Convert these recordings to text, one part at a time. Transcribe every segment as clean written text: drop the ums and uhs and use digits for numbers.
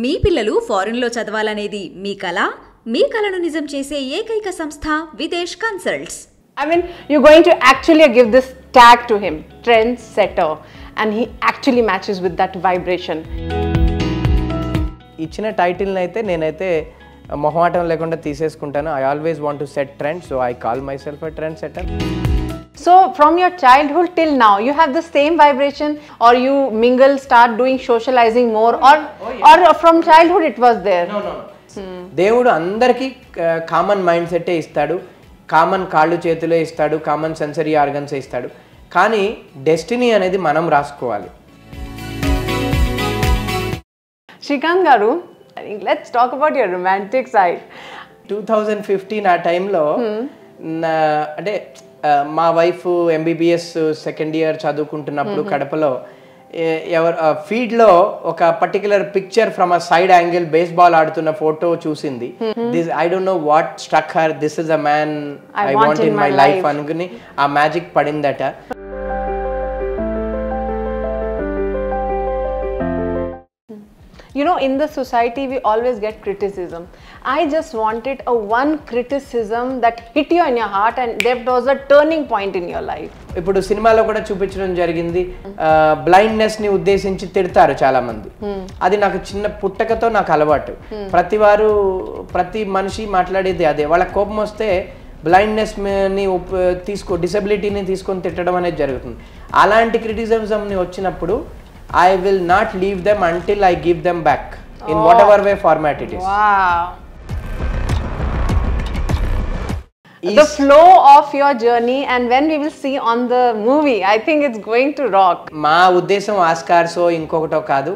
మీ పిల్లలు ఫారెన్లో చదవాలనేది మీ కల? మీ కలను నిజం చేసే ఏకైక సంస్థ Videsh consults. I mean, you're going to actually give this tag to him, trendsetter, and he actually matches with that vibration. ఇచ్చిన టైటిల్ని అయితే నేనైతే మొహమాటం లేకుండా తీసేసుకుంటాను. I always want to set trends, so I call myself a trendsetter. So from your childhood till now, you have the same vibration, or you start doing socializing more, or from childhood it was there? No. దేవుడు అందరికీ common mind సెట్టే ఇస్తాడు, common కాళ్ళు చేతులే ఇస్తాడు, common sensory organs ఇస్తాడు. కానీ destiny అనేది మనం రాసుకోవాలి. Shrikant garu, let's talk about your romantic side. 2015 ఆ టైంలో అంటే మా వైఫ్ ఎంబీబీఎస్ సెకండ్ ఇయర్ చదువుకుంటున్నప్పుడు కడపలో ఫీడ్లో ఒక particular picture from a side angle baseball ఆడుతున్న ఫోటో చూసింది. This I don't know what struck her, this is a man I want in my life అనుకుని ఆ magic పడిందట. You know, in the society we always get criticism. I just wanted one criticism that hit you in your heart and that was a turning point in your life. ఇప్పుడు సినిమాలో కూడా చూపించడం జరిగింది, blindness ని ఉద్దేశించి తిడతారు చాలా మంది. అది నాకు చిన్న పుట్టకతో నాకు అలవాటు. ప్రతి మనిషి మాట్లాడేది అదే. వాళ్ళ కోపం వస్తే బ్లైండ్నెస్ ని డిసబిలిటీని తీసుకొని తిట్టడం అనేది జరుగుతుంది. అలాంటి క్రిటిసిజంని వచ్చినప్పుడు I will not leave them until I give them back in whatever way format it is. Wow. The flow of your journey and when we will see on the movie, I think it's going to rock. మా ఉద్దేశం ఆస్కార్సో ఇంకొకటో కాదు,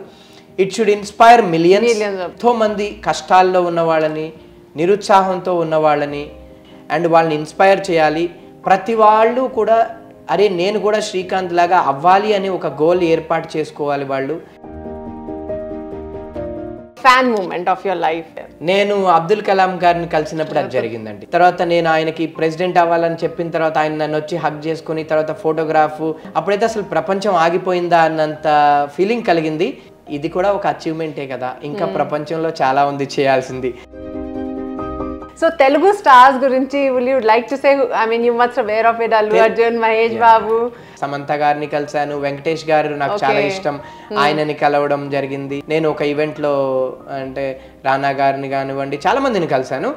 it should inspire millions. ఎంతో మంది కష్టాల్లో ఉన్న వాళ్ళని, నిరుత్సాహంతో ఉన్న వాళ్ళని అండ్ వాళ్ళని ఇన్స్పైర్ చేయాలి. ప్రతి వాళ్ళు కూడా అరే నేను కూడా శ్రీకాంత్ లాగా అవ్వాలి అని ఒక గోల్ ఏర్పాటు చేసుకోవాలి. వాళ్ళు fan moment of your life. నేను అబ్దుల్ కలాం గారిని కలిసినప్పుడు అది జరిగిందండి. తర్వాత నేను ఆయనకి ప్రెసిడెంట్ అవ్వాలని చెప్పిన తర్వాత ఆయన నన్ను వచ్చి హగ్ చేసుకుని తర్వాత ఫోటోగ్రాఫ్, అప్పుడైతే అసలు ప్రపంచం ఆగిపోయిందా అన్నంత ఫీలింగ్ కలిగింది. ఇది కూడా ఒక అచీవ్మెంటే కదా, ఇంకా ప్రపంచంలో చాలా ఉంది చేయాల్సింది. So Telugu stars gurinchi, will you like to say, I mean you must aware of it, Allu Arjun, Mahesh Babu. Samantha గారిని కలిసాను, వెంకటేష్ గారు నాకు చాలా ఇష్టం, ఆయనని కలవడం జరిగింది. నేను ఒక ఈవెంట్ లో అంటే రానా గారిని కానివ్వండి చాలా మందిని కలిసాను.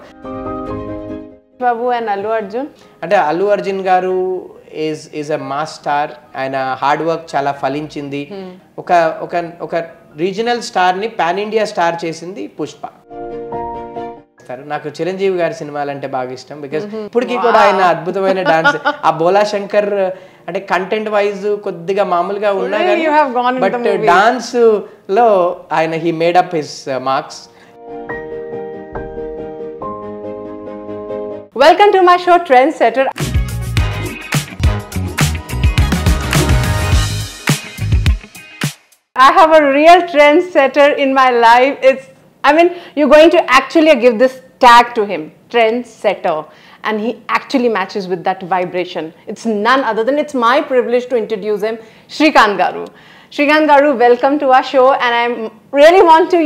బాబు అండ్ అల్లు అర్జున్ అంటే అల్లు అర్జున్ గారు ఈజ్ అ మాస్ స్టార్. ఆయన హార్డ్ వర్క్ చాలా ఫలించింది. ఒక రీజనల్ స్టార్ ని పాన్ ఇండియా స్టార్ చేసింది పుష్ప. నాకు చిరంజీవి గారి సినిమాలు అంటే బాగా ఇష్టం, బికాస్ ఇప్పటికీ కూడా ఆయన అద్భుతమైన డాన్స్. ఆ బోలా శంకర్ అంటే కంటెంట్ వైజ్ కొద్దిగా మామూలుగా ఉన్నా కానీ బట్ డాన్స్ లో ఆయన he made up his marks. Welcome to my show trendsetter. I have a real trendsetter in my life. You're going to actually give this tag to him, trendsetter, and he actually matches with that vibration. It's none other than, it's my privilege to introduce him, Shrikant garu. Shrikant garu, welcome to our show, and I really want to,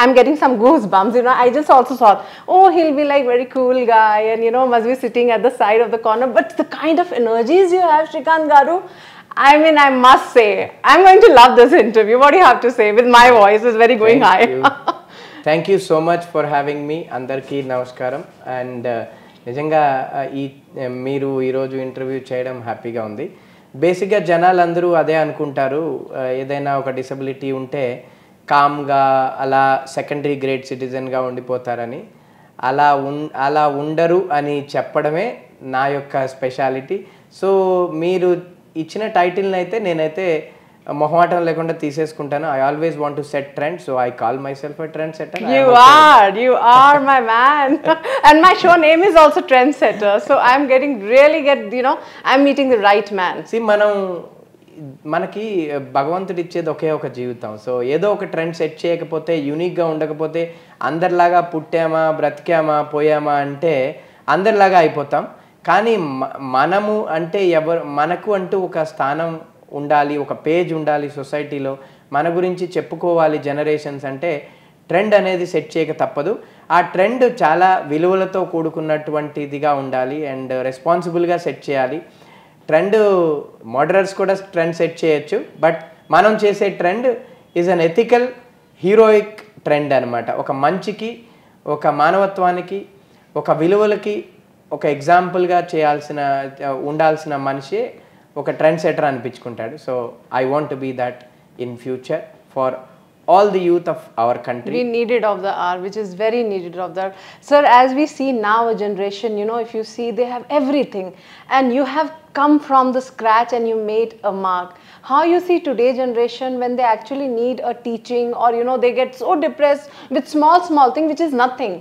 I'm getting some goosebumps, I just also thought, oh, he'll be like very cool guy and, must be sitting at the side of the corner, but the kind of energies you have, Shrikant garu, I must say, I'm going to love this interview. What do you have to say? With my voice, it's very going high. Thank you so much for having me. అందరికీ నమస్కారం. And నిజంగా మీరు ఈరోజు interview చేయడం హ్యాపీగా ఉంది. బేసిక్గా జనాలందరూ అదే అనుకుంటారు, ఏదైనా ఒక డిసబిలిటీ ఉంటే కామ్గా అలా సెకండరీ గ్రేడ్ సిటిజన్గా ఉండిపోతారని. అలా ఉండరు అని చెప్పడమే నా యొక్క స్పెషాలిటీ. సో మీరు ఇచ్చిన టైటిల్ని అయితే నేనైతే మొహమాటం లేకుండా తీసేసుకుంటాను. I always want to set trends, so I call myself a trendsetter. You are my man. And my show name is also Trendsetter, so I'm I'm meeting the right man. See, మనకి భగవంతుడు ఇచ్చేది ఒకే ఒక జీవితం. So ఏదో ఒక trend set చేయకపోతే, యూనిక్గా ఉండకపోతే, అందరిలాగా పుట్టామా బ్రతికామా పోయామా అంటే అందరిలాగా అయిపోతాం. కానీ మనము అంటే మనకు అంటూ ఒక స్థానం ఉండాలి, ఒక పేజ్ ఉండాలి సొసైటీలో, మన గురించి చెప్పుకోవాలి జనరేషన్స్ అంటే ట్రెండ్ అనేది సెట్ చేయక తప్పదు. ఆ ట్రెండ్ చాలా విలువలతో కూడుకున్నటువంటిదిగా ఉండాలి అండ్ రెస్పాన్సిబుల్గా సెట్ చేయాలి. ట్రెండ్ మోడరర్స్ కూడా ట్రెండ్ సెట్ చేయొచ్చు, బట్ మనం చేసే trend is an ethical heroic trend అనమాట. ఒక మంచికి, ఒక మానవత్వానికి, ఒక విలువలకి ఒక ఎగ్జాంపుల్గా ఉండాల్సిన మనిషి ఒక ట్రెండ్ సెటర్ అనిపించుకుంటాడు. So I want to be that in future for all the youth of our country. We need it of the hour, which is very needed of the hour. Sir, as we see now a generation, you know, if you see, they have everything, and you have come from the scratch and you made a mark. How you see today generation when they actually need a teaching, or you know, they get so depressed with small thing which is nothing.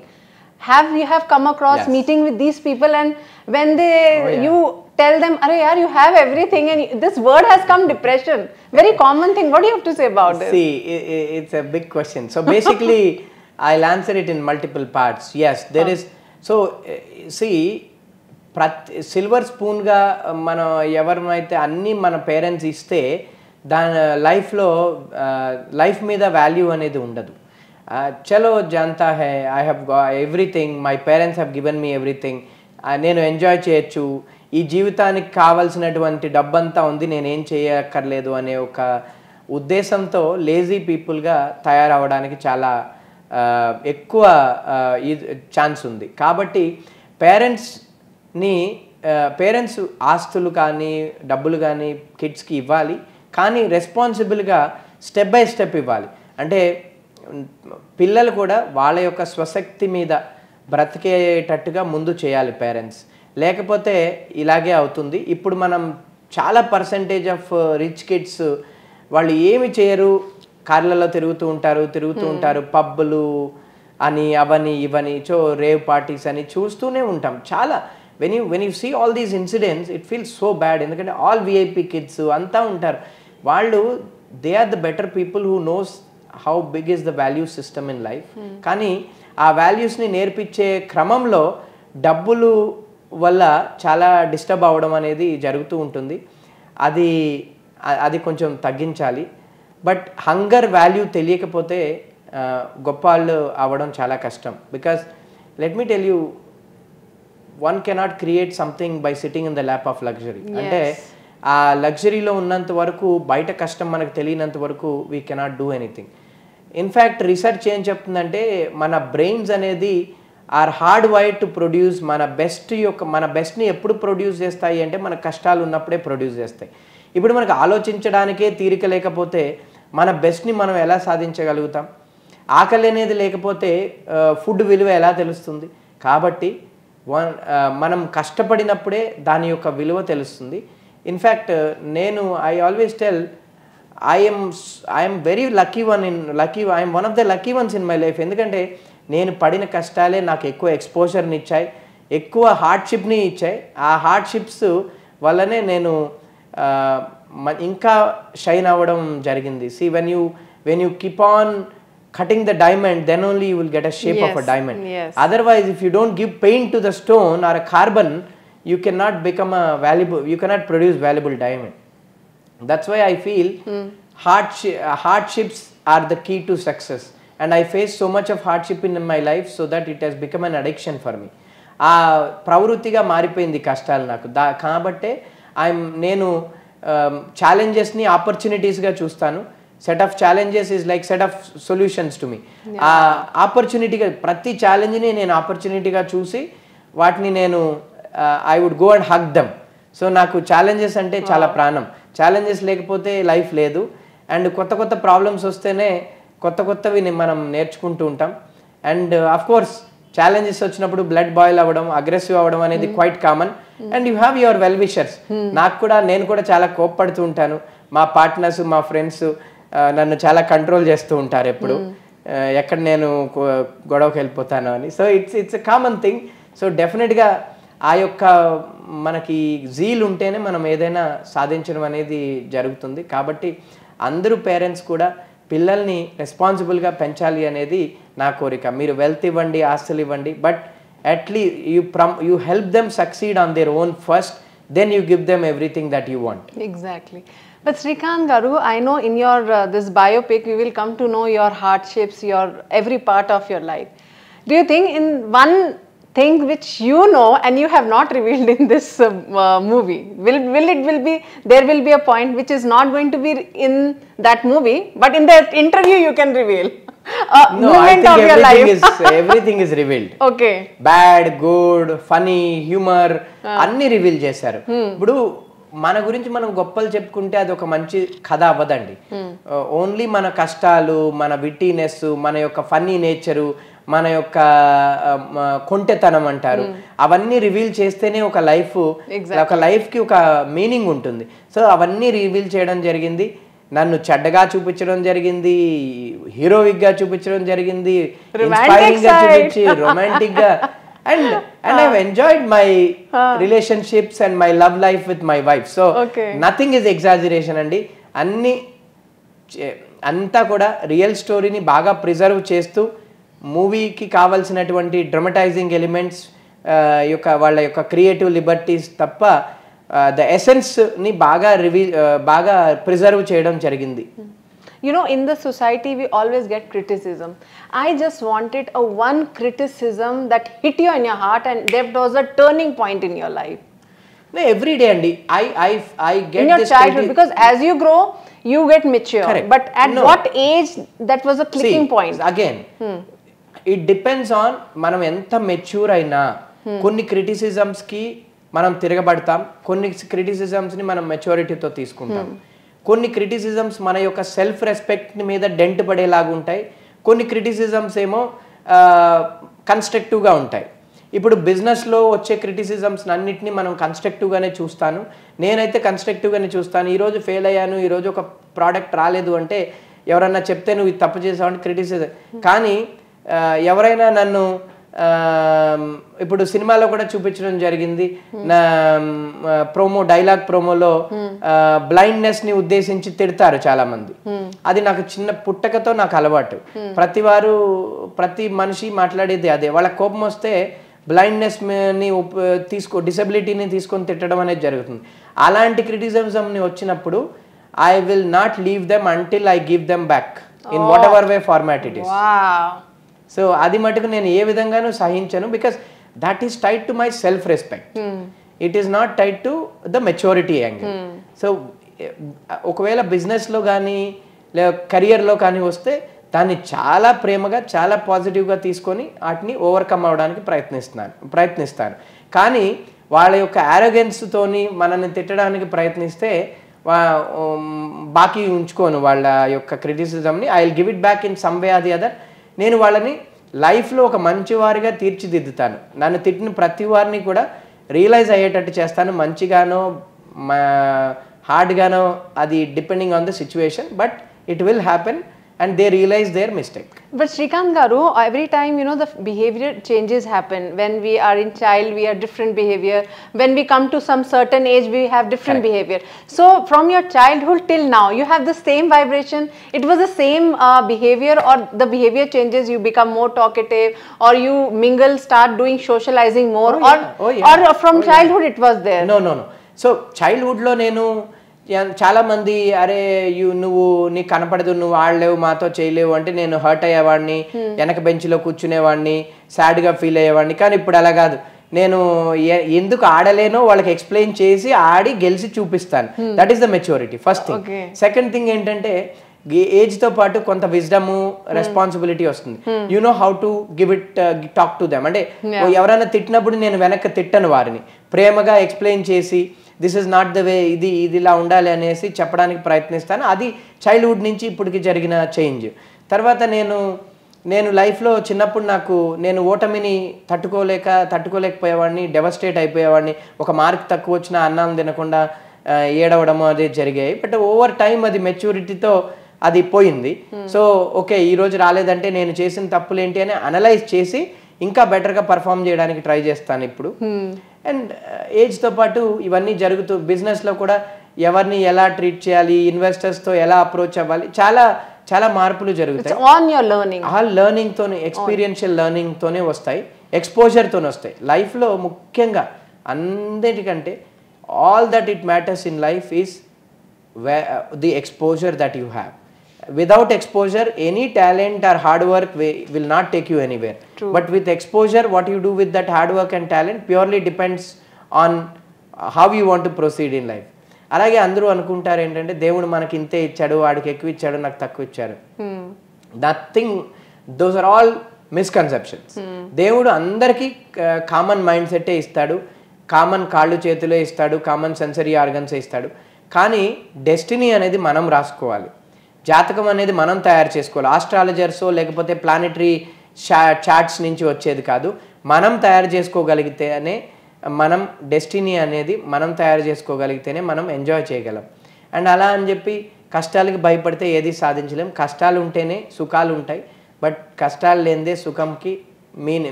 You have come across meeting with these people, and when you tell them, "Arey yaar, you have everything," and this word has come, depression. Very common thing. What do you have to say about this? See, it's a big question. So basically, I'll answer it in multiple parts. Yes, there is. So see, silver స్పూన్గా మనం ఎవరిమైతే అన్నీ మన parents ఇస్తే దాని life మీద value అనేది ఉండదు. చలో జాంతా హై, I have everything, my parents have given me everything, నేను ఎంజాయ్ చేయొచ్చు, ఈ జీవితానికి కావాల్సినటువంటి డబ్బంతా ఉంది, నేనేం చేయక్కర్లేదు అనే ఒక ఉద్దేశంతో లేజీ పీపుల్గా తయారవడానికి చాలా ఎక్కువ ఛాన్స్ ఉంది. కాబట్టి పేరెంట్స్ ఆస్తులు కానీ డబ్బులు కానీ కిడ్స్కి ఇవ్వాలి, కానీ రెస్పాన్సిబుల్గా స్టెప్ బై స్టెప్ ఇవ్వాలి. అంటే పిల్లలు కూడా వాళ్ళ యొక్క స్వశక్తి మీద బ్రతికేటట్టుగా ముందు చేయాలి పేరెంట్స్. లేకపోతే ఇలాగే అవుతుంది. ఇప్పుడు మనం చాలా పర్సంటేజ్ ఆఫ్ రిచ్ కిడ్స్ వాళ్ళు ఏమి చేయరు, కార్లలో తిరుగుతూ ఉంటారు, పబ్బులు అని అవని ఇవని, రేవ్ పార్టీస్ అని చూస్తూనే ఉంటాం. చాలా when you see all these incidents it feels so bad. ఎందుకంటే ఆల్ విఐపి కిడ్స్ అంతా ఉంటారు. వాళ్ళు they are the better people who knows how big is the value system in life. కానీ ఆ వాల్యూస్ని నేర్పించే క్రమంలో డబ్బులు వల్ల చాలా డిస్టర్బ్ అవ్వడం అనేది జరుగుతూ ఉంటుంది. అది కొంచెం తగ్గించాలి. బట్ హంగర్ వాల్యూ తెలియకపోతే గొప్ప వాళ్ళు అవ్వడం చాలా కష్టం. Because let me tell you, one cannot create something by sitting in the lap of luxury. అంటే ఆ లగ్జరీలో ఉన్నంత వరకు, బయట కష్టం మనకు తెలియనంత వరకు we cannot do anything. In fact research ఏం చెప్తుందంటే మన బ్రెయిన్స్ అనేది are hardwired to produce మన బెస్ట్ని ఎప్పుడు ప్రొడ్యూస్ చేస్తాయి అంటే మన కష్టాలు ఉన్నప్పుడే ప్రొడ్యూస్ చేస్తాయి. ఇప్పుడు మనకు ఆలోచించడానికే తీరిక లేకపోతే మన బెస్ట్ని మనం ఎలా సాధించగలుగుతాం? ఆకలి అనేది లేకపోతే ఫుడ్ విలువ ఎలా తెలుస్తుంది? కాబట్టి మనం కష్టపడినప్పుడే దాని యొక్క విలువ తెలుస్తుంది. In fact I always tell I'm very I'm one of the lucky once in my life. ఎందుకంటే నేను పడిన కష్టాలే నాకు ఎక్కువ ఎక్స్పోజర్ని ఇచ్చాయి, ఎక్కువ హార్డ్షిప్ని ఇచ్చాయి. ఆ హార్డ్షిప్స్ వల్లనే నేను ఇంకా షైన్ అవ్వడం జరిగింది. See, when you keep on cutting the diamond, then only you will get a shape of a diamond. Otherwise, if you don't give paint to the stone or a carbon, you cannot produce valuable diamond. That's why I feel hardships are the key to success, and I faced so much of hardship in my life so that it has become an addiction for me. ప్రవృత్తిగా మారిపోయింది కష్టాలు నాకు. కాబట్టే నేను ఛాలెంజెస్ని ఆపర్చునిటీస్గా చూస్తాను. Set of challenges is like set of solutions to me. ఆపర్చునిటీగా ప్రతి ఛాలెంజ్ని నేను ఆపర్చునిటీగా చూసి వాటిని నేను I would go and hug them. So నాకు ఛాలెంజెస్ అంటే చాలా ప్రాణం. ఛాలెంజెస్ లేకపోతే లైఫ్ లేదు. అండ్ కొత్త ప్రాబ్లమ్స్ వస్తేనే కొత్తవి మనం నేర్చుకుంటూ ఉంటాం. అండ్ అఫ్ కోర్స్ ఛాలెంజెస్ వచ్చినప్పుడు బ్లడ్ బాయిల్ అవ్వడం, అగ్రెసివ్ అవ్వడం అనేది quite common. And you have your well wishers. నేను కూడా చాలా కోప్పడుతూ ఉంటాను. మా పార్ట్నర్స్, మా ఫ్రెండ్స్ నన్ను చాలా కంట్రోల్ చేస్తూ ఉంటారు ఎప్పుడు, ఎక్కడ నేను గొడవకి వెళ్ళిపోతాను అని. So it's a common thing. So డెఫినెట్గా ఆ యొక్క మనకి జీల్ ఉంటేనే మనం ఏదైనా సాధించడం అనేది జరుగుతుంది. కాబట్టి అందరూ పేరెంట్స్ కూడా పిల్లల్ని రెస్పాన్సిబుల్గా పెంచాలి అనేది నా కోరిక. మీరు వెల్త్ ఇవ్వండి, ఆస్తులు ఇవ్వండి, but at least you help them succeed on their own first, then you give them everything that you want. Exactly. But Srikanth Garu, I know in your this biopic, we will come to know your hardships, your every part of your life. Do you think in one thing which you know and you have not revealed in this movie, will be there will be a point which is not going to be in that movie, but in the interview you can reveal a No, I moment think of your life? everything is revealed. Okay. Bad, good, funny, humour అన్ని reveal చేశారు. ఇప్పుడు మన గురించి మనం గొప్పలు చెప్పుకుంటే అది ఒక మంచి కథ అవ్వదండి. ఓన్లీ మన కష్టాలు, మన విట్టినెస్, మన యొక్క ఫన్నీ నేచరు, మన యొక్క కొంటెతనం అంటారు, అవన్నీ రివీల్ చేస్తేనే ఒక లైఫ్కి ఒక మీనింగ్ ఉంటుంది. సో అవన్నీ రివీల్ చేయడం జరిగింది. నన్ను చెడ్డగా చూపించడం జరిగింది, హీరోయిక్ గా చూపించడం జరిగింది, ఇన్స్పైరింగ్ గా చూపించి రొమాంటిక్ గా, and I've enjoyed my relationships and my love life with my wife. So nothing is exaggeration andi. అంతా కూడా రియల్ స్టోరీని బాగా ప్రిజర్వ్ చేస్తూ మూవీకి కావాల్సినటువంటి డ్రమటైజింగ్ ఎలిమెంట్స్ యొక్క వాళ్ళ యొక్క క్రియేటివ్ లిబర్టీస్ తప్ప ద ఎసెన్స్ ని బాగా ప్రిజర్వ్ చేయడం జరిగింది. You know, in the society we always get criticism. I just wanted one criticism that hit you in your heart and that was a turning point in your life. No, every day andi I get in your this childhood, because as you grow you get mature. Correct. But at what age that was a clicking point? Again, it depends on మనం ఎంత mature అయినా కొన్ని criticisms కి మనం తిరగబడతాం, కొన్ని criticisms ని మనం మెచ్యూరిటీతో తీసుకుంటాం. కొన్ని క్రిటిసిజమ్స్ మన యొక్క సెల్ఫ్ రెస్పెక్ట్ మీద డెంట్ పడేలాగా ఉంటాయి, కొన్ని క్రిటిసిజమ్స్ ఏమో కన్స్ట్రక్టివ్గా ఉంటాయి. ఇప్పుడు బిజినెస్లో వచ్చే క్రిటిసిజమ్స్ అన్నింటినీ మనం కన్స్ట్రక్టివ్గానే చూస్తాను. నేనైతే కన్స్ట్రక్టివ్గానే చూస్తాను. ఈరోజు ఫెయిల్ అయ్యాను, ఈరోజు ఒక ప్రోడక్ట్ రాలేదు అంటే ఎవరన్నా చెప్తే నువ్వు ఇది తప్పు చేసావు క్రిటిసిజం. కానీ ఎవరైనా నన్ను ఇప్పుడు సినిమాలో కూడా చూపించడం జరిగింది, నా డైలాగ్ ప్రోమోలో బ్లైండ్నెస్ ని ఉద్దేశించి తిడతారు చాలా మంది. అది నాకు చిన్న పుట్టకతో నాకు అలవాటు. ప్రతి మనిషి మాట్లాడేది అదే. వాళ్ళ కోపం వస్తే బ్లైండ్నెస్ ని డిసబిలిటీని తీసుకొని తిట్టడం అనేది జరుగుతుంది. అలాంటి క్రిటిసిజం ని వచ్చినప్పుడు I will not leave them until I give them back in whatever way format it is. So అది మటుకు నేను ఏ విధంగానూ సహించను, because that is tied to my self respect. It is not tied to the maturity angle. So ఒకవేళ బిజినెస్లో కానీ లేదా కెరియర్లో కానీ వస్తే దాన్ని చాలా ప్రేమగా చాలా పాజిటివ్గా తీసుకొని వాటిని ఓవర్కమ్ అవ్వడానికి ప్రయత్నిస్తాను. కానీ వాళ్ళ యొక్క యారోగెన్స్తోని మనల్ని తిట్టడానికి ప్రయత్నిస్తే బాకీ ఉంచుకోను వాళ్ళ యొక్క క్రిటిసిజంని. I will give it back in some way or the other. నేను వాళ్ళని లైఫ్లో ఒక మంచివారిగా తీర్చిదిద్దుతాను. నన్ను తిట్టిన ప్రతి వారిని కూడా రియలైజ్ అయ్యేటట్టు చేస్తాను, మంచిగానో హార్డ్గానో, అది depending on the situation, but it will happen and they realize their mistake. But Srikanth Garu, every time, you know, the behavior changes happen. When we are in child, we have different behavior. When we come to some certain age, we have different behavior. So from your childhood till now, you have the same vibration. It was the same behavior, or the behavior changes, you become more talkative, or you mingle, start doing socializing more, or from childhood it was there? No. So childhood lo nenu చాలా మంది అరే నువ్వు నీకు కనపడదు, నువ్వు ఆడలేవు, మాతో చేయలేవు అంటే నేను హర్ట్ అయ్యేవాడిని, వెనక బెంచ్లో కూర్చునేవాడిని, సాడ్గా ఫీల్ అయ్యేవాడిని. కానీ ఇప్పుడు అలా కాదు. నేను ఎందుకు ఆడలేనో వాళ్ళకి ఎక్స్ప్లెయిన్ చేసి ఆడి గెలిచి చూపిస్తాను. That is the maturity first thing. Second thing ఏంటంటే ఏజ్తో పాటు కొంత విజ్డము, రెస్పాన్సిబిలిటీ వస్తుంది. You know how to give it talk to them. అంటే ఎవరైనా తిట్టినప్పుడు నేను వెనక్కి తిట్టను, వారిని ప్రేమగా ఎక్స్ప్లెయిన్ చేసి this is not the way, ఇది ఇలా ఉండాలి అనేసి చెప్పడానికి ప్రయత్నిస్తాను. అది చైల్డ్హుడ్ నుంచి ఇప్పటికి జరిగిన చేంజ్. తర్వాత నేను లైఫ్లో చిన్నప్పుడు నేను ఓటమిని తట్టుకోలేకపోయేవాడిని, డెవస్టేట్ అయిపోయేవాడిని. ఒక మార్క్ తక్కువ వచ్చినా అన్నం తినకుండా ఏడవడము అదే జరిగాయి. బట్ ఓవర్ టైం అది మెచ్యూరిటీతో అది పోయింది. సో ఓకే, ఈరోజు రాలేదంటే నేను చేసిన తప్పులేంటి అని అనలైజ్ చేసి ఇంకా బెటర్గా పర్ఫామ్ చేయడానికి ట్రై చేస్తాను ఇప్పుడు. అండ్ ఏజ్తో పాటు ఇవన్నీ జరుగుతూ బిజినెస్లో కూడా ఎవరిని ఎలా ట్రీట్ చేయాలి, ఇన్వెస్టర్స్తో ఎలా అప్రోచ్ అవ్వాలి, చాలా చాలా మార్పులు జరుగుతాయి. ఆల్ లెర్నింగ్తోనే, ఎక్స్పీరియన్షియల్ లెర్నింగ్తోనే వస్తాయి, ఎక్స్పోజర్తోనే వస్తాయి. లైఫ్లో ముఖ్యంగా అన్నిటికంటే all that it matters in life is the exposure that you have. Without exposure, any talent or hard work will not take you anywhere. True. But with exposure, what you do with that hard work and talent purely depends on how you want to proceed in life. అలాగే అందరూ అనుకుంటారు ఏంటంటే దేవుడు మనకి ఇంతే ఇచ్చాడు, వాడికి ఎక్కువ ఇచ్చాడు, నాకు తక్కువ ఇచ్చాడు. Nothing, those are all misconceptions. దేవుడు అందరికీ కామన్ మైండ్ సెట్టే ఇస్తాడు, కామన్ కాళ్ళు చేతులే ఇస్తాడు, కామన్ సెన్సరీ ఆర్గన్సే ఇస్తాడు. కానీ డెస్టినీ అనేది మనం రాసుకోవాలి, జాతకం అనేది మనం తయారు చేసుకోవాలి. ఆస్ట్రాలజర్సో లేకపోతే ప్లానెటరీ చార్ట్స్ నుంచి వచ్చేది కాదు, మనం తయారు చేసుకోగలిగితేనే మనం డెస్టినీ అనేది మనం తయారు చేసుకోగలిగితేనే మనం ఎంజాయ్ చేయగలం. అండ్ అలా అని చెప్పి కష్టాలకి భయపడితే ఏది సాధించలేం. కష్టాలు ఉంటేనే సుఖాలు ఉంటాయి, బట్ కష్టాలు లేనిదే సుఖంకి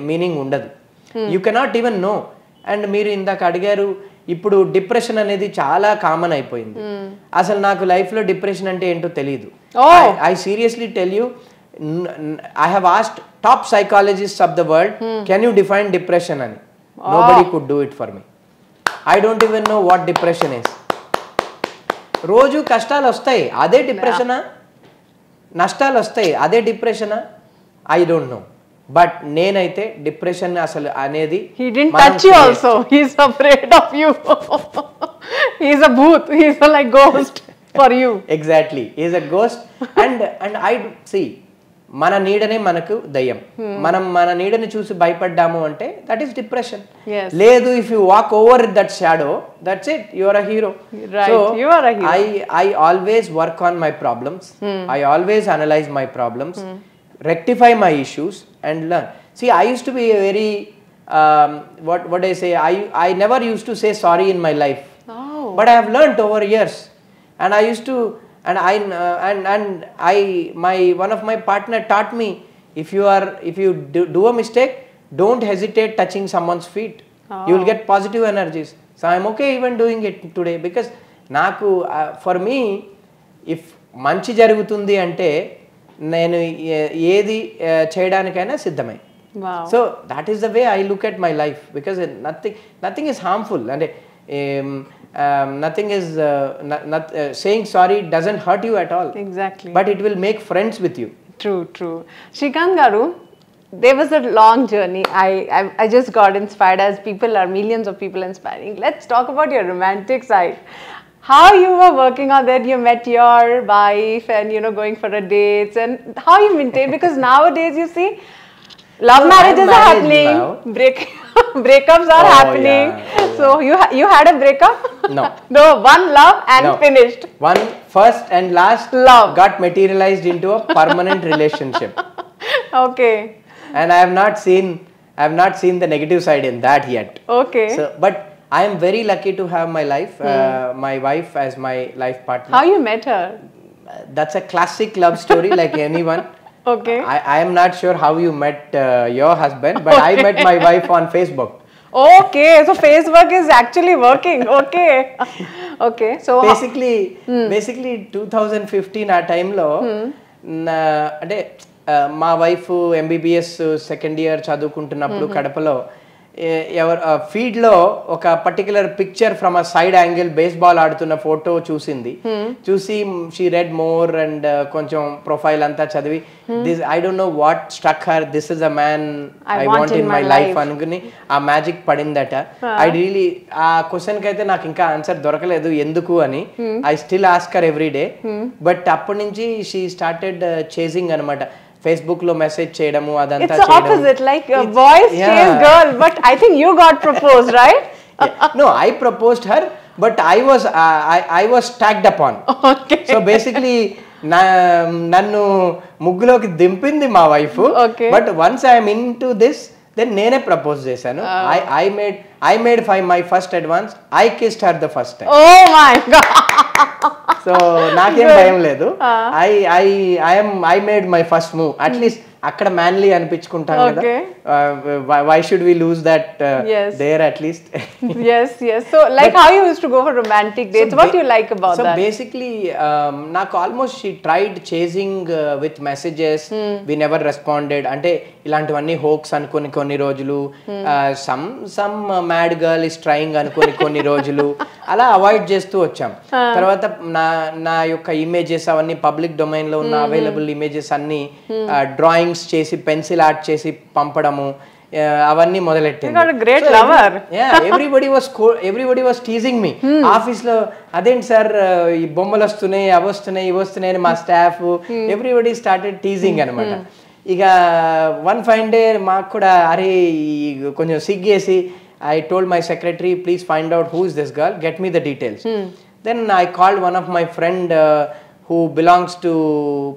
మీనింగ్ ఉండదు. You cannot even know. And మీరు ఇందాక అడిగారు, ఇప్పుడు డిప్రెషన్ అనేది చాలా కామన్ అయిపోయింది. అసలు నాకు లైఫ్లో డిప్రెషన్ అంటే ఏంటో తెలియదు. I seriously tell you, I have asked top psychologists of the world, can you define depression అని. Nobody could do it for me. I don't even know what depression is. రోజు కష్టాలు వస్తాయి, అదే డిప్రెషనా? నష్టాలు వస్తాయి, అదే డిప్రెషనా? I don't know. బట్ నేనైతే డిప్రెషన్ అసలు అనేది he didn't touch you also, he's afraid of you. He's a booth, he's a like ghost for you. Exactly, he's a ghost. and I see, మన నీడనే మనకు దయ్యం. మనం మన నీడని చూసి భయపడ్డాము అంటే దట్ ఈస్ డిప్రెషన్. లేదు, if you walk over that shadow, that's it, you are a hero. So I always work on my problems, I always analyse my problems, rectify my issues and learn. See, I used to be a very what I say, I never used to say sorry in my life. But I have learnt over years, and I used to, and one of my partner taught me, if you do a mistake, don't hesitate touching someone's feet. You will get positive energies. So I'm okay even doing it today, because naku for me, if manchi jarugutundi ante నేను ఏది చేయడానికైనా సిద్ధమే. So that is the way I look at my life, because nothing is harmful. అంటే nothing is saying sorry doesn't hurt you at all. Exactly. But it will make friends with you. True true. Srikanth garu, there was a long journey. I just got inspired, as people are, millions of people inspiring. Let's talk about your romantic side. How you were working on that, you met your wife and going for a dates, and how you maintain, because nowadays you see love marriages are happening, breakups are happening. Yeah. So you had a breakup? No, one love and finished. One first and last love got materialized into a permanent relationship. Okay. And I have not seen the negative side in that yet. Okay. So but I am very lucky to have my wife as my life partner. How you met her? That's a classic love story, like anyone. Okay. I am not sure how you met your husband, but I met my wife on Facebook. Okay, so Facebook is actually working. Okay. Okay. So basically 2015 ఆ టైంలో అంటే మా wife MBBS second year చదువుకుంటున్నప్పుడు కడపలో ఫీడ్లో ఒక particular picture from a side angle baseball ఆడుతున్న photo చూసి she red more and కొంచెం profile అంతా చదివి I don't know what struck her, this is a man I want in my life అనుకుని ఆ magic పడిందట. I really ఆ క్వశ్చన్కి అయితే నాకు ఇంకా ఆన్సర్ దొరకలేదు ఎందుకు అని. I still ask her every day. But అప్పటి నుంచి షీ స్టార్టెడ్ చేసింగ్ అనమాట. Facebook లో మెసేజ్ చేయడము అదంతా చేయడం. It's opposite, like a boys chase girl, but I think you got proposed, right? No, I proposed her, but I was tagged upon. Okay. So basically నన్ను ముగ్గులోకి దింపింది మా wife. But once I'm in to this, then నేనే propose చేశాను. I made my first advance. I kissed her the first time. Oh my god. So నాకేం భయం లేదు. I made my first move. At least అక్కడ manly అనిపించుకుంటాం కదా, Okay. Why should we lose that Yes. There at least. Yes. So like how you used to go for romantic dates? What do you like about so that? basically నాకు almost she tried chasing with messages, we never responded. అంటే ఇలాంటివన్నీ hoax అనుకుని కొన్ని రోజులు, some mad girl is trying అనుకుని కొన్ని రోజులు అలా అవాయిడ్ చేస్తూ వచ్చాం. తర్వాత నా యొక్క ఇమేజెస్ అవన్నీ పబ్లిక్ డొమైన్ లో ఉన్న అవైలబుల్ ఇమేజెస్ అన్ని డ్రాయింగ్స్ చేసి పెన్సిల్ ఆర్ట్ చేసి పంపడము అవన్నీ మొదలెట్టింది. Great lover. Everybody was teasing me office లో, అదేంటి సార్ ఈ బొమ్మలు వస్తున్నాయి అవి వస్తున్నాయి ఇవి వస్తున్నాయి అని మా స్టాఫ్ ఎవ్రీబడి స్టార్టెడ్ టీజింగ్ అనమాట. ఇక వన్ ఫైన్ డే మాకు కూడా అరే కొంచెం సిగ్గేసి I told my secretary, please find out who is this girl, get me the details. Then I called one of my friend who belongs to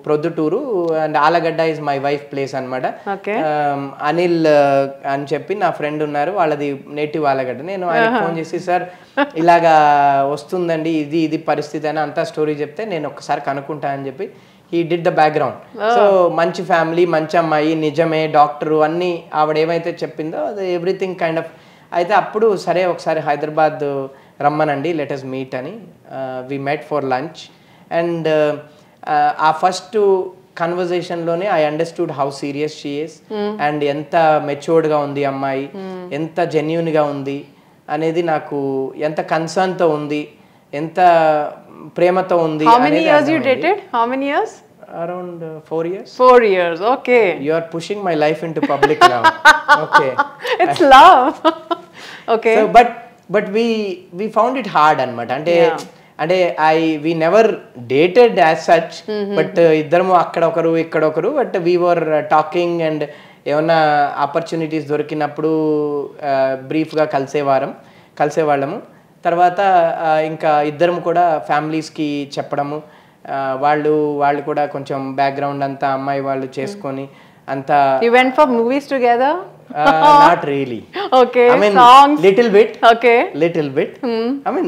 Produtturu, and Alagadda is my wife place anamata. Okay. Anil అని చెప్పి నా friend ఉన్నారు, వాళ్ళది native Allagadda. నేను ఆయనకు phone చేసి sir ఇలాగా వస్తుందండి ఇది పరిస్థితి అని అంతా స్టోరీ చెప్తే నేను ఒకసారి కనుక్కుంటా అని చెప్పి he did the background. So మంచి ఫ్యామిలీ, మంచి అమ్మాయి, నిజమే డాక్టరు అన్నీ ఆవిడ ఏమైతే చెప్పిందో అది ఎవ్రీథింగ్ కైండ్ ఆఫ్. అయితే అప్పుడు సరే ఒకసారి హైదరాబాద్ రమ్మనండి, లెట్ us మీట్ అని we met for lunch. And ఆ ఫస్ట్ కన్వర్జేషన్లోనే I understood how serious she is and ఎంత మెచ్యూర్డ్గా ఉంది అమ్మాయి, ఎంత జెన్యూన్గా ఉంది అనేది, నాకు ఎంత కన్సర్న్తో ఉంది, ఎంత ప్రేమతో ఉంది. How many years you dated? How many years? Around 4 years. 4 years. Okay. You are pushing my life into public now. Okay. It's love. Okay. So but we found it hard anamata. అంటే we never dated as such, but ఇద్దరము అక్కడ ఒకరు ఇక్కడ ఒకరు, but we were talking and ఏమన్నా opportunities దొరికినప్పుడు బ్రీఫ్గా కలిసేవాళ్ళము. తర్వాత ఇంకా ఇద్దరం కూడా ఫ్యామిలీస్కి చెప్పడము, వాళ్ళు కూడా కొంచెం బ్యాక్గ్రౌండ్ అంతా అమ్మాయి వాళ్ళు చేసుకొని అంతా. You went for movies together? Not really. Okay. I mean, songs? little bit. Okay. Little bit. I mean,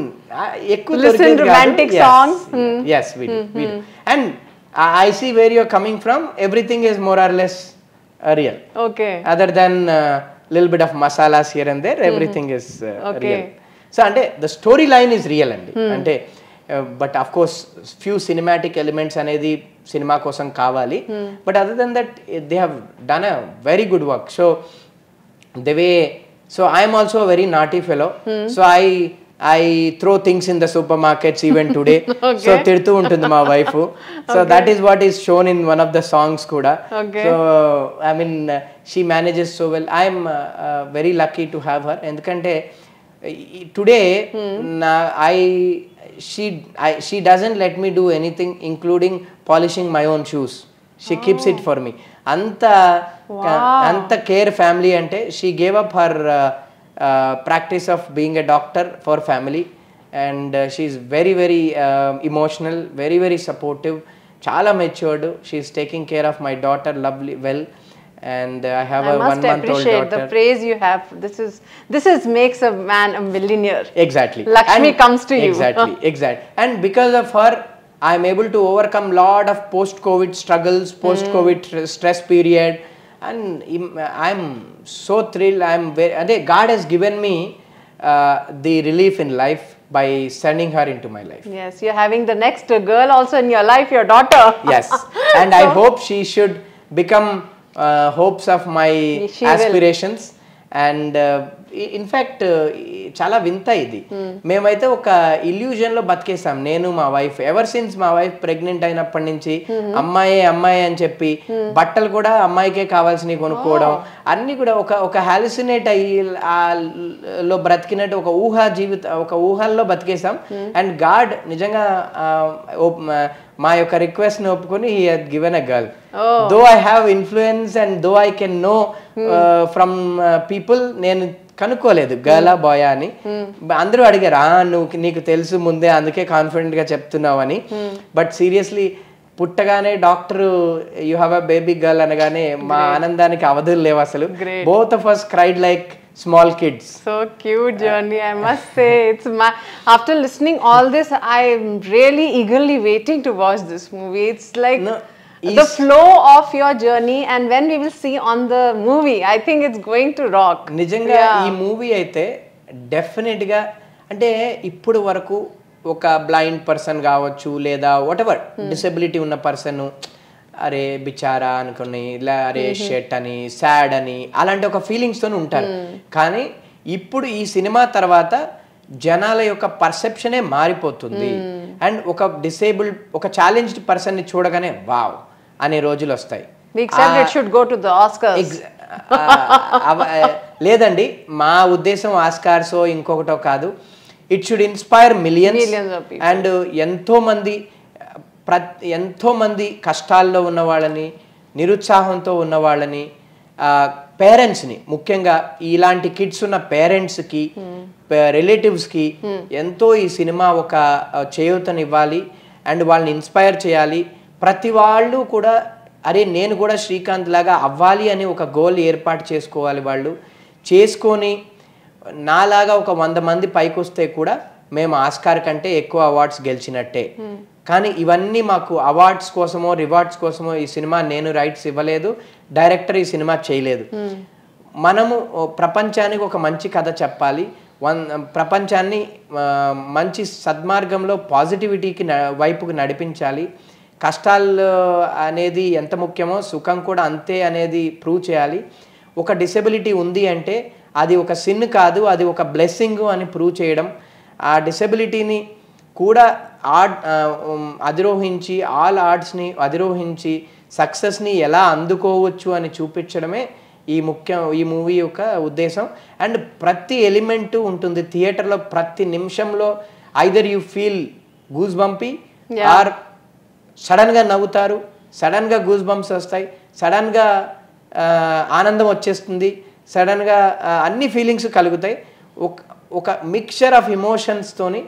listen to romantic songs? Yes, we do. And I see where you're coming from. Everything is more or less real. Okay. Other than little bit of masalas here and there, everything is real. So ante the storyline is real andi. Ante but of course few cinematic elements అనేది cinema కోసం కావాలి, but other than that they have done a very good work. So I am also a very naughty fellow. So I throw things in the supermarkets even today. Okay. So తిడుతూ ఉంటుంది మా wife. So that is what is shown in one of the songs కూడా. Okay. So I mean she manages so well. I am very lucky to have her. ఎందుకంటే today she doesn't let me do anything including polishing my own shoes. She keeps it for me. anta care family ante she gave up her practice of being a doctor for family, and she is very very emotional, very very supportive, chala matured. She is taking care of my daughter lovely well, and I have a 1-month-old daughter. I must appreciate the praise you have. This is makes a man a millionaire. Exactly. Lakshmi comes to you. Exactly. And because of her I am able to overcome lot of post-COVID struggles, post-COVID stress period, and I am so thrilled. God has given me the relief in life by sending her into my life. Yes, you're having the next girl also in your life, your daughter. Yes, and I hope she should become hopes of my aspirations. And in fact చాలా వింత ఇది. మేమైతే ఒక ఇల్యూజన్లో బతికేసాం, నేను మా wife. Ever since మా wife pregnant అయినప్పటి నుంచి అమ్మాయి అని చెప్పి బట్టలు కూడా అమ్మాయికే కావాల్సినవి కొనుక్కోవడం, అన్నీ కూడా ఒక హాలుసినేట్ లో బ్రతికినట్టు ఒక ఊహల్లో బతికేసాం. అండ్ గాడ్ నిజంగా మా యొక్క రిక్వెస్ట్ ని ఒప్పుకొని he had given a girl. Though I have influence and though I can know from people, నేను కనుక్కోలేదు గర్లా బాయా అని. అందరూ అడిగారు, నీకు తెలుసు ముందే అందుకే కాన్ఫిడెంట్ గా చెప్తున్నావు అని. బట్ సీరియస్లీ పుట్టగానే doctor you have a baby girl అనగానే మా ఆనందానికి అవధులు లేవు అసలు. Both of us cried like small kids. So cute journey, I must say. After listening all this, I'm really eagerly waiting to watch this movie. It's like the flow of your journey and when we will see on the movie, I think it's going to rock. నిజంగా ఈ movie అయితే డెఫినెట్గా అంటే ఇప్పుడు వరకు ఒక blind person కావచ్చు లేదా వాట్ ఎవర్ డిసెబిలిటీ ఉన్న పర్సన్ అరే బిచారా అనుకుని ఇలా అరే షెట్ అని సాడ్ అని అలాంటి ఒక ఫీలింగ్స్తో ఉంటారు. కానీ ఇప్పుడు ఈ సినిమా తర్వాత జనాల యొక్క పర్సెప్షనే మారిపోతుంది. అండ్ ఒక డిసేబుల్డ్ ఒక ఛాలెంజ్డ్ పర్సన్ని చూడగానే వావ్ అనే రోజులు వస్తాయి. లేదండి, మా ఉద్దేశం ఆస్కార్సో ఇంకొకటో కాదు, it should inspire millions. And ఎంతో మంది కష్టాల్లో ఉన్న వాళ్ళని, నిరుత్సాహంతో ఉన్న వాళ్ళని, పేరెంట్స్ని, ముఖ్యంగా ఇలాంటి కిడ్స్ ఉన్న పేరెంట్స్కి, రిలేటివ్స్కి ఎంతో ఈ సినిమా ఒక చేయూతనివ్వాలి అండ్ వాళ్ళని ఇన్స్పైర్ చేయాలి. ప్రతి వాళ్ళు కూడా అరే నేను కూడా శ్రీకాంత్ లాగా అవ్వాలి అని ఒక గోల్ ఏర్పాటు చేసుకోవాలి. వాళ్ళు చేసుకొని నాలాగా ఒక 100 మంది పైకి వస్తే కూడా మేము ఆస్కార్ కంటే ఎక్కువ అవార్డ్స్ గెలిచినట్టే. కానీ ఇవన్నీ మాకు అవార్డ్స్ కోసమో రివార్డ్స్ కోసమో ఈ సినిమా నేను రైట్స్ ఇవ్వలేదు, డైరెక్టర్ ఈ సినిమా చేయలేదు. మనము ప్రపంచానికి ఒక మంచి కథ చెప్పాలి, ప్రపంచాన్ని మంచి సద్మార్గంలో పాజిటివిటీకి వైపుకి నడిపించాలి. కష్టాలు అనేది ఎంత ముఖ్యమో సుఖం కూడా అంతే అనేది ప్రూవ్ చేయాలి. ఒక డిసెబిలిటీ ఉంది అంటే అది ఒక సిన్ కాదు, అది ఒక బ్లెస్సింగ్ అని ప్రూవ్ చేయడం, ఆ డిసెబిలిటీని కూడా అధిరోహించి ఆల్ ఆర్ట్స్ని అధిరోహించి సక్సెస్ని ఎలా అందుకోవచ్చు అని చూపించడమే ఈ మూవీ యొక్క ఉద్దేశం. అండ్ ప్రతి ఎలిమెంటు ఉంటుంది థియేటర్లో. ప్రతి నిమిషంలో either you feel goose bumpy or సడన్గా నవ్వుతారు, సడన్గా గూస్ బంప్స్ వస్తాయి, సడన్గా ఆనందం వచ్చేస్తుంది, సడన్గా అన్ని ఫీలింగ్స్ కలుగుతాయి. ఒక మిక్చర్ ఆఫ్ ఇమోషన్స్తోని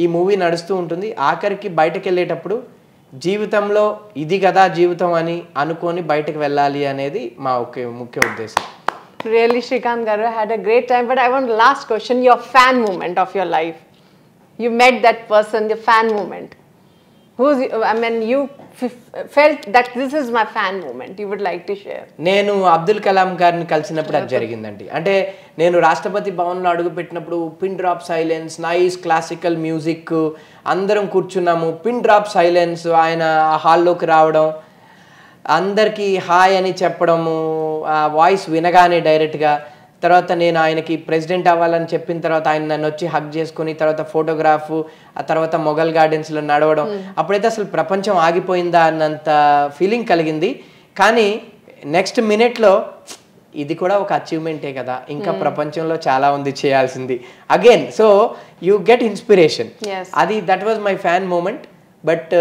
ఈ మూవీ నడుస్తూ ఉంటుంది. ఆఖరికి బయటకు వెళ్ళేటప్పుడు జీవితంలో ఇది కదా జీవితం అని అనుకొని బయటకు వెళ్ళాలి అనేది మా ముఖ్య ఉద్దేశం. Really, Shrikant garu, I had a great time. But I want last question, your fan moment of your life. You met that person, the fan moment. You felt that this is my fan moment. You would like to share. నేను అబ్దుల్ కలాం గారిని కలిసినప్పుడు అది జరిగిందండి. అంటే నేను రాష్ట్రపతి భవన్లో అడుగుపెట్టినప్పుడు pin drop silence, nice classical music, అందరం కూర్చున్నాము, పిన్ డ్రాప్ సైలెన్స్, ఆయన ఆ హాల్లోకి రావడం, అందరికీ హాయ్ అని చెప్పడము, ఆ వాయిస్ వినగానే డైరెక్ట్గా. తర్వాత నేను ఆయనకి ప్రెసిడెంట్ అవ్వాలని చెప్పిన తర్వాత ఆయన నన్ను వచ్చి హగ్ చేసుకుని తర్వాత ఫోటోగ్రాఫ్, ఆ తర్వాత మొఘల్ గార్డెన్స్లో నడవడం, అప్పుడైతే అసలు ప్రపంచం ఆగిపోయిందా అన్నంత ఫీలింగ్ కలిగింది. కానీ నెక్స్ట్ మినిట్లో ఇది కూడా ఒక అచీవ్మెంటే కదా, ఇంకా ప్రపంచంలో చాలా ఉంది చేయాల్సింది again. So you get inspiration. అది that was my fan moment. But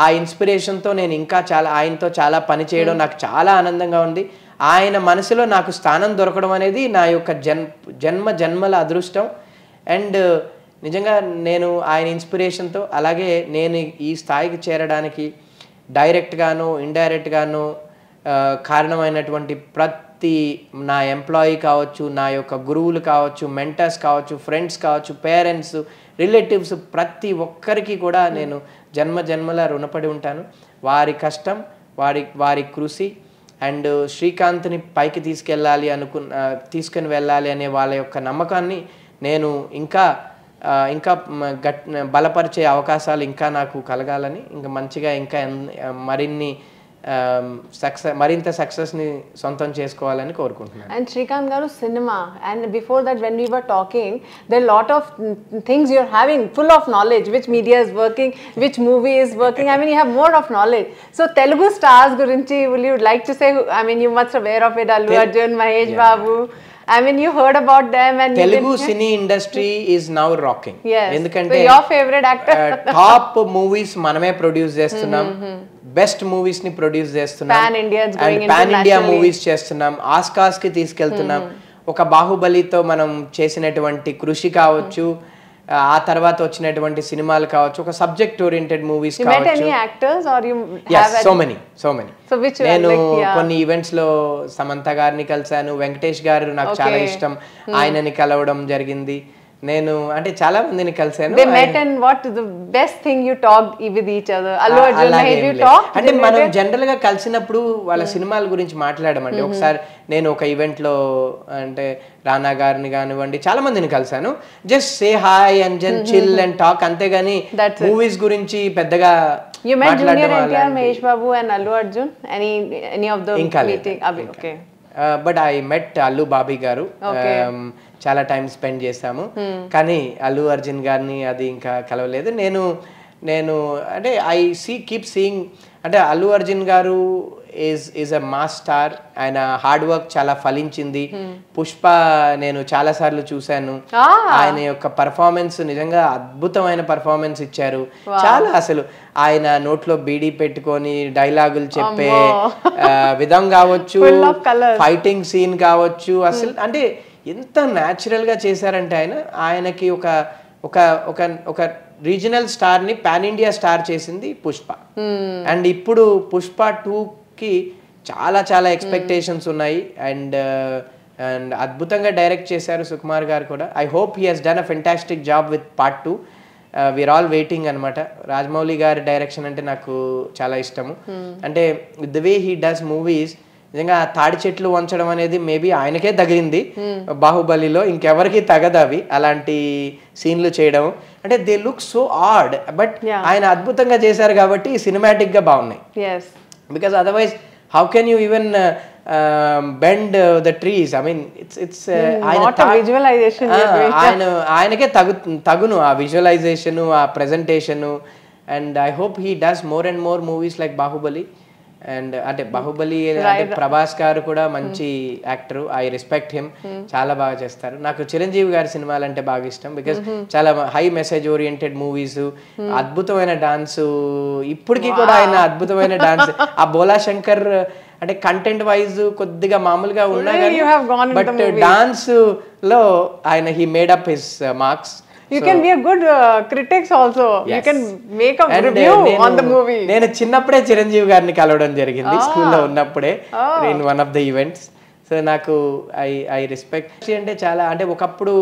ఆ ఇన్స్పిరేషన్తో నేను ఇంకా ఆయనతో చాలా పని చేయడం నాకు చాలా ఆనందంగా ఉంది. ఆయన మనసులో నాకు స్థానం దొరకడం అనేది నా యొక్క జన్మల అదృష్టం. అండ్ నిజంగా నేను ఆయన ఇన్స్పిరేషన్తో, అలాగే నేను ఈ స్థాయికి చేరడానికి డైరెక్ట్గాను ఇండైరెక్ట్గాను కారణమైనటువంటి ప్రతి నా ఎంప్లాయీ కావచ్చు, నా యొక్క గురువులు కావచ్చు, మెంటర్స్ కావచ్చు, ఫ్రెండ్స్ కావచ్చు, పేరెంట్స్, రిలేటివ్స్, ప్రతి ఒక్కరికి కూడా నేను జన్మల రుణపడి ఉంటాను. వారి కష్టం, వారి కృషి అండ్ శ్రీకాంత్ని పైకి తీసుకొని వెళ్ళాలి అనే వాళ్ళ యొక్క నమ్మకాన్ని నేను ఇంకా బలపరిచే అవకాశాలు ఇంకా నాకు కలగాలని, ఇంకా మంచిగా ఇంకా మరిన్ని మరింత సక్సెస్ని సొంతం చేసుకోవాలని కోరుకుంటున్నాను. And Shrikant garu, cinema, and before that when we were talking, there are a lot of things you're having, full of knowledge, which media is working, which movie is working. I mean, you have more of knowledge. So Telugu stars gurinchi, will you like to say, I mean, you must be aware of it, Allu Arjun, Mahesh Babu. I mean, you heard about them. And Telugu cine industry is now rocking. Yes. Endukante so your favorite actor? Top movies maname produce చేస్తున్నాం, best movies ని produce చేస్తున్నాం, pan India movies చేస్తున్నాం, Oscars కి తీసుకెళ్తున్నాం. ఒక బాహుబలితో మనం చేసినటువంటి కృషి కావచ్చు, ఆ తర్వాత వచ్చినటువంటి సినిమాలు కావచ్చు, ఒక సబ్జెక్ట్ ఓరియంటెడ్ మూవీస్ కావచ్చు. So many. నేను కొన్ని ఈవెంట్స్ లో సమంత గారిని కలిసాను, వెంకటేష్ గారు నాకు చాలా ఇష్టం, ఆయనని కలవడం జరిగింది. నేను అంటే చాలా మందిని కలిసాను. They met and what the best thing you talked with each other? Allu Arjun made you talk? అంటే మనం జనరల్ గా కలిసినప్పుడు వాళ్ళ సినిమాల గురించి మాట్లాడమండి. ఒకసారి నేను ఒక ఈవెంట్ లో అంటే రానా గారిని కానివ్వండి చాలా మందిని కలిసాను. Just say hi and just chill and talk అంతేగాని మూవీస్ గురించి పెద్దగా. You met Junior NTR, Mahesh Babu and Allu Arjun? Any of the meeting? Okay. But I met Allu Bobby గారు. చాలా టైం స్పెండ్ చేసాము. కానీ అల్లు అర్జున్ గారిని అది ఇంకా కలవలేదు. నేను అంటే ఐ కీప్ సీయింగ్ అంటే అల్లు అర్జున్ గారు ఈజ్ అ మాస్ స్టార్. ఆయన హార్డ్ వర్క్ చాలా ఫలించింది. పుష్ప నేను చాలా సార్లు చూశాను. ఆయన యొక్క పర్ఫార్మెన్స్ నిజంగా అద్భుతమైన పర్ఫార్మెన్స్ ఇచ్చారు. చాలా అసలు ఆయన నోట్లో బీడీ పెట్టుకొని డైలాగులు చెప్పే విధం కావచ్చు, ఫైటింగ్ సీన్ కావచ్చు, అసలు అంటే ఎంత న్యాచురల్ గా చేశారంటే ఆయనకి ఒక రీజనల్ స్టార్ ని పాన్ ఇండియా స్టార్ చేసింది పుష్ప. అండ్ ఇప్పుడు పుష్ప 2కి చాలా ఎక్స్పెక్టేషన్స్ ఉన్నాయి. అండ్ అద్భుతంగా డైరెక్ట్ చేశారు సుకుమార్ గారు కూడా. I hope he has done a fantastic job with part 2. We're all waiting అనమాట. రాజమౌళి గారి డైరెక్షన్ అంటే నాకు చాలా ఇష్టము. అంటే the way he does movies నిజంగా తాడి చెట్లు వంచడం అనేది మేబీ ఆయనకే తగిలింది బాహుబలిలో, ఇంకెవరికి తగదు అవి అలాంటి సీన్లు చేయడం. అంటే they look so odd, but ఆయన అద్భుతంగా చేశారు కాబట్టి సినిమాటిక్ గా బాగున్నాయి. Because otherwise how can you even bend the trees? I mean it's ఆయనకే తగును ఆ విజువలైజేషన్, ఆ presentation. And I hope he does more and more movies like Baahubali. And అంటే బాహుబలి అంటే ప్రభాస్ గారు కూడా మంచి యాక్టర్. I respect him. చాలా బాగా చేస్తారు. నాకు చిరంజీవి గారి సినిమాలు అంటే బాగా ఇష్టం. బికాస్ చాలా హై మెసేజ్ ఓరియంటెడ్ మూవీస్, అద్భుతమైన డాన్స్. ఇప్పటికీ కూడా ఆయన అద్భుతమైన డాన్స్. ఆ బోలా శంకర్ అంటే కంటెంట్ వైజ్ కొద్దిగా మామూలుగా ఉన్నా కానీ బట్ డాన్స్ లో ఆయన he made up his marks. You can be a good critics also. Yes. You can make a review on the movie. నేను చిన్నప్పుడే చిరంజీవి గారిని కలవడం జరిగింది స్కూల్లో ఉన్నప్పుడే in one of the events. So నాకు ఐ రెస్పెక్ట్. అంటే చాలా అంటే ఒకప్పుడు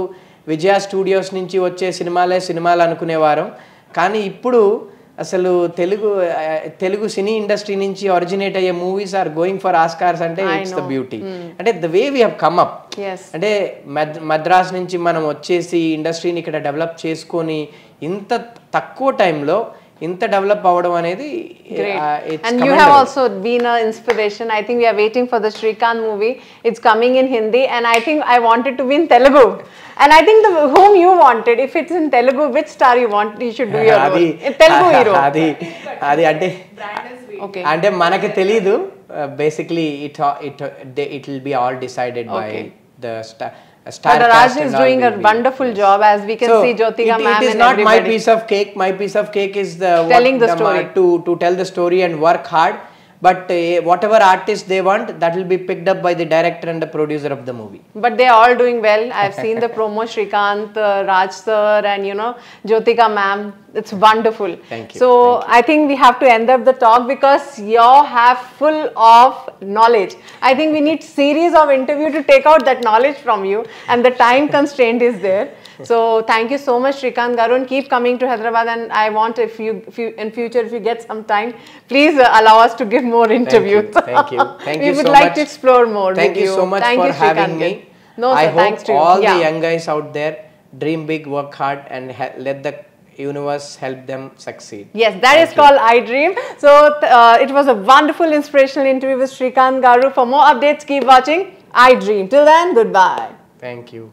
విజయ స్టూడియోస్ నుంచి వచ్చే సినిమాలు అనుకునేవారం. కానీ ఇప్పుడు అసలు తెలుగు సినీ ఇండస్ట్రీ నుంచి ఒరిజినేట్ అయ్యే movies are going for Oscars అంటే ఇట్స్ ద బ్యూటీ. అంటే the way we have come up. అంటే మద్రాస్ నుంచి మనం వచ్చేసి ఇండస్ట్రీని ఇక్కడ డెవలప్ చేసుకొని ఇంత తక్కువ టైంలో ఇంత డెవలప్ అవ్వడం అనేది. And you have also been an inspiration. I think we are waiting for the Shrikant movie. It's coming in Hindi and I think I want it to be in Telugu. And I think whom you wanted, if it's in Telugu, which star you want, you should do your role. Telugu hero. అది అంటే okay. అంటే మనకి తెలీదు. Basically it will be all decided by the star. But Raj is doing a wonderful job, as we can see Jyotika ma'am and everybody. It is not my piece of cake. My piece of cake is telling the story. To tell the story and work hard. But whatever artist they want, that will be picked up by the director and the producer of the movie. But they are all doing well. I've seen the promo, Shrikant, Raj sir and Jyotika ma'am. It's wonderful. Thank you. So I think we have to end up the talk because you have full of knowledge. I think we need series of interview to take out that knowledge from you, and the time constraint is there. So thank you so much, Shrikant garu, and keep coming to Hyderabad. And I want if you in future if you get some time, please allow us to give more interviews. Thank you. Thank you so much. We would like to explore more. Thank you so much for having me. No, I sir, hope thanks to all you. the young guys out there dream big, work hard, and let the universe help them succeed. Yes, that is called I Dream. So it was a wonderful inspirational interview with Shrikant garu. For more updates, keep watching I Dream. Till then, goodbye. Thank you.